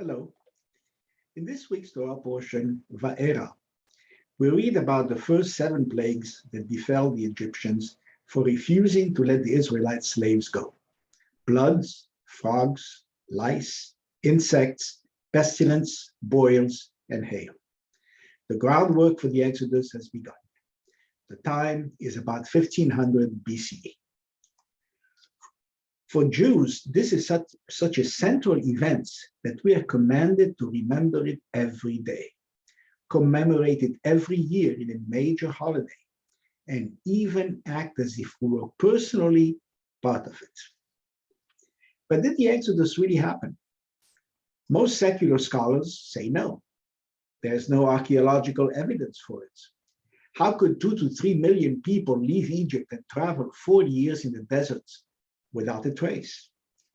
Hello. In this week's Torah portion, Va'era, we read about the first 7 plagues that befell the Egyptians for refusing to let the Israelite slaves go. Bloods, frogs, lice, insects, pestilence, boils, and hail. The groundwork for the Exodus has begun. The time is about 1500 BCE. For Jews, this is such a central event that we are commanded to remember it every day, commemorate it every year in a major holiday, and even act as if we were personally part of it. But did the Exodus really happen? Most secular scholars say no. There's no archaeological evidence for it. How could 2 to 3 million people leave Egypt and travel 40 years in the deserts without a trace?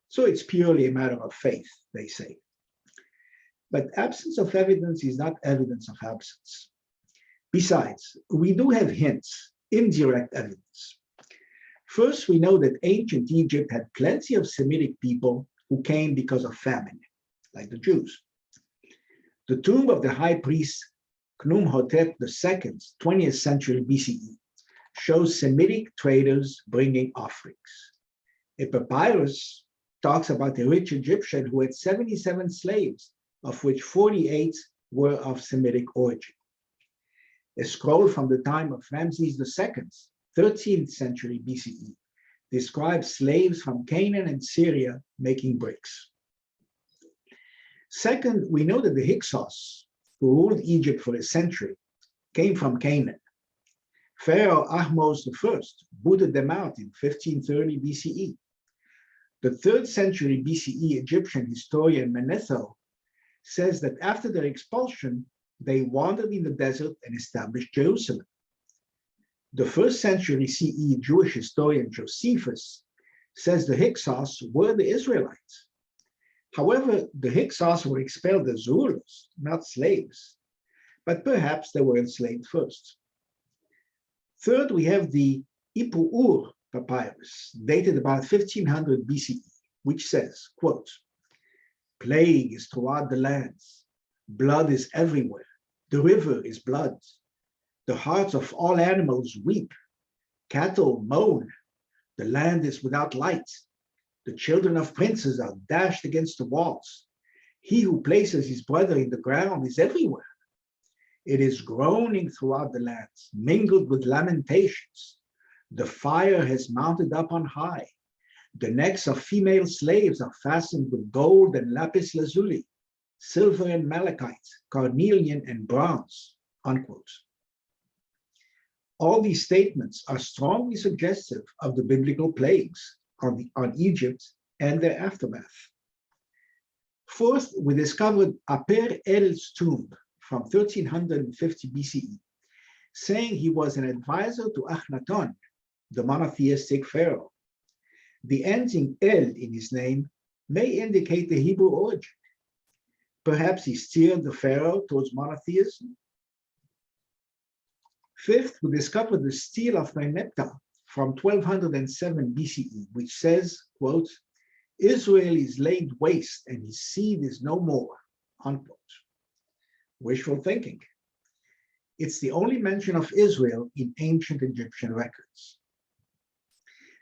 So it's purely a matter of faith, they say. But absence of evidence is not evidence of absence. Besides, we do have hints, indirect evidence. First, we know that ancient Egypt had plenty of Semitic people who came because of famine, like the Jews. The tomb of the high priest Khnumhotep II's 20th century BCE shows Semitic traders bringing offerings. A papyrus talks about a rich Egyptian who had 77 slaves, of which 48 were of Semitic origin. A scroll from the time of Ramses II's 13th century BCE describes slaves from Canaan and Syria making bricks. Second, we know that the Hyksos, who ruled Egypt for a century, came from Canaan. Pharaoh Ahmose I booted them out in 1530 BCE. The 3rd century BCE Egyptian historian Manetho says that after their expulsion, they wandered in the desert and established Jerusalem. The 1st century CE Jewish historian Josephus says the Hyksos were the Israelites. However, the Hyksos were expelled as rulers, not slaves, but perhaps they were enslaved first. Third, we have the Ipu'ur papyrus, dated about 1500 BCE, which says, quote, "Plague is throughout the lands, blood is everywhere, the river is blood, the hearts of all animals weep, cattle moan, the land is without light, the children of princes are dashed against the walls, he who places his brother in the ground is everywhere. It is groaning throughout the lands, mingled with lamentations. The fire has mounted up on high. The necks of female slaves are fastened with gold and lapis lazuli, silver and malachite, carnelian and bronze," unquote. All these statements are strongly suggestive of the biblical plagues on Egypt and their aftermath. Fourth, we discovered Aper El's tomb from 1350 BCE, saying he was an advisor to Akhenaton, the monotheistic pharaoh. The ending El in his name may indicate the Hebrew origin. Perhaps he steered the pharaoh towards monotheism. Fifth, we discovered the stele of Merneptah from 1207 BCE, which says, quote, "Israel is laid waste and his seed is no more," unquote. Wishful thinking. It's the only mention of Israel in ancient Egyptian records.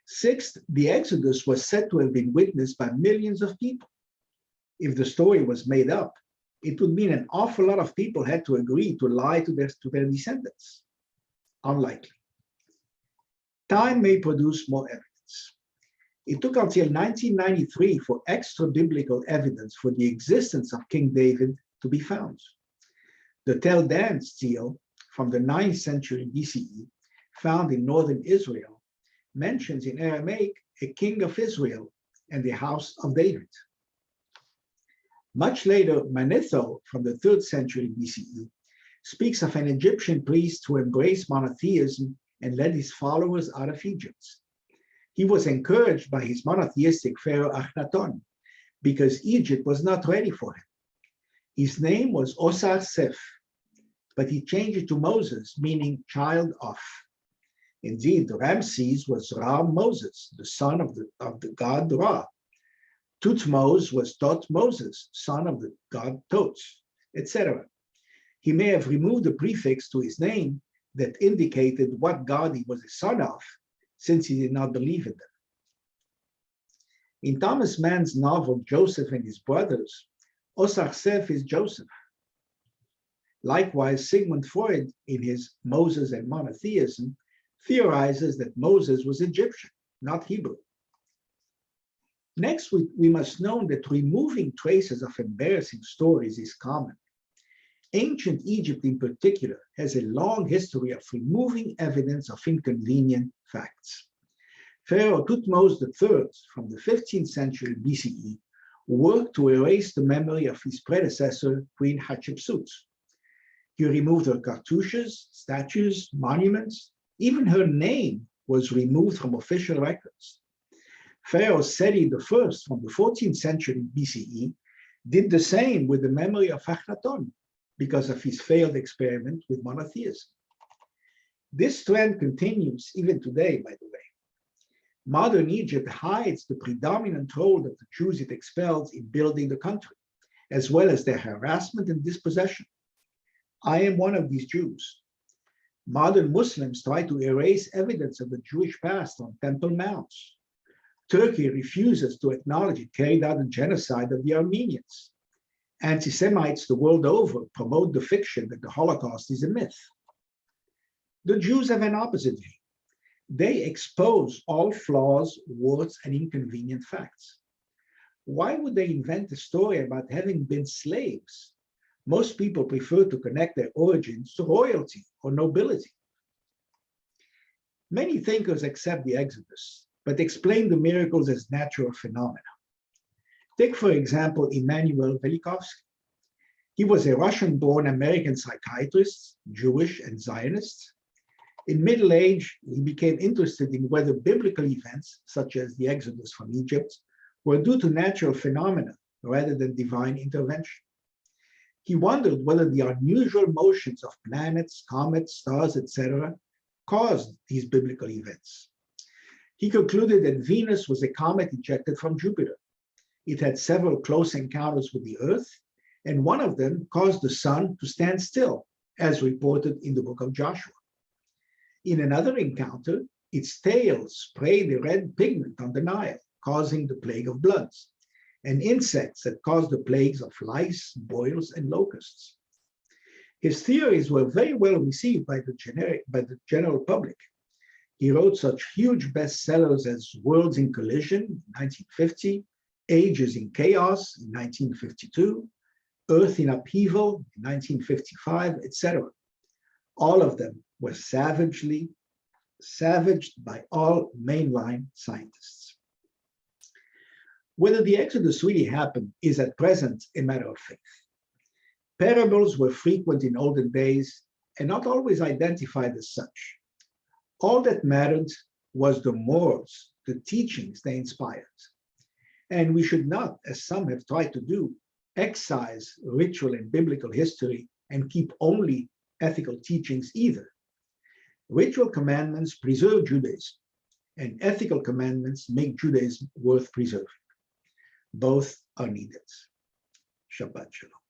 Sixth, the Exodus was said to have been witnessed by millions of people. If the story was made up, it would mean an awful lot of people had to agree to lie to their descendants. Unlikely. Time may produce more evidence. It took until 1993 for extra-biblical evidence for the existence of King David to be found. The Tel Dan stele from the 9th century BCE, found in northern Israel, mentions in Aramaic a king of Israel and the house of David. Much later, Manetho from the 3rd century BCE speaks of an Egyptian priest who embraced monotheism and led his followers out of Egypt. He was encouraged by his monotheistic pharaoh Akhenaton because Egypt was not ready for him. His name was Osar Sef, but he changed it to Moses, meaning child of. Indeed, Ramses was Ra Moses, the son of the god Ra. Thutmose was Thoth Moses, son of the god Thoth, etc. He may have removed the prefix to his name that indicated what god he was a son of, since he did not believe in them. In Thomas Mann's novel Joseph and His Brothers, Osarseph is Joseph. Likewise, Sigmund Freud, in his Moses and Monotheism, theorizes that Moses was Egyptian, not Hebrew. Next, we must know that removing traces of embarrassing stories is common. Ancient Egypt in particular has a long history of removing evidence of inconvenient facts. Pharaoh Thutmose III from the 15th century BCE worked to erase the memory of his predecessor, Queen Hatshepsut. He removed her cartouches, statues, monuments. Even her name was removed from official records. Pharaoh Seti I from the 14th century BCE did the same with the memory of Akhenaton because of his failed experiment with monotheism. This trend continues even today, by the way. Modern Egypt hides the predominant role that the Jews it expelled in building the country, as well as their harassment and dispossession. I am one of these Jews. Modern Muslims try to erase evidence of the Jewish past on Temple Mounts. Turkey refuses to acknowledge it carried out the genocide of the Armenians. Anti-Semites the world over promote the fiction that the Holocaust is a myth. The Jews have an opposite view. They expose all flaws, warts, and inconvenient facts. Why would they invent a story about having been slaves? Most people prefer to connect their origins to royalty or nobility. Many thinkers accept the Exodus, but explain the miracles as natural phenomena. Take, for example, Immanuel Velikovsky. He was a Russian-born American psychiatrist, Jewish and Zionist. In middle age, he became interested in whether biblical events, such as the Exodus from Egypt, were due to natural phenomena rather than divine intervention. He wondered whether the unusual motions of planets, comets, stars, etc., caused these biblical events. He concluded that Venus was a comet ejected from Jupiter. It had several close encounters with the Earth, and one of them caused the sun to stand still, as reported in the book of Joshua. In another encounter, its tail sprayed a red pigment on the Nile, causing the plague of bloods, and insects that caused the plagues of lice, boils, and locusts. His theories were very well received by the general public. He wrote such huge bestsellers as Worlds in Collision in 1950, Ages in Chaos in 1952, Earth in Upheaval in 1955, etc. All of them were savaged by all mainline scientists. Whether the Exodus really happened is at present a matter of faith. Parables were frequent in olden days and not always identified as such. All that mattered was the morals, the teachings they inspired. And we should not, as some have tried to do, excise ritual and biblical history and keep only ethical teachings either. Ritual commandments preserve Judaism, and ethical commandments make Judaism worth preserving. Both are needed. Shabbat Shalom.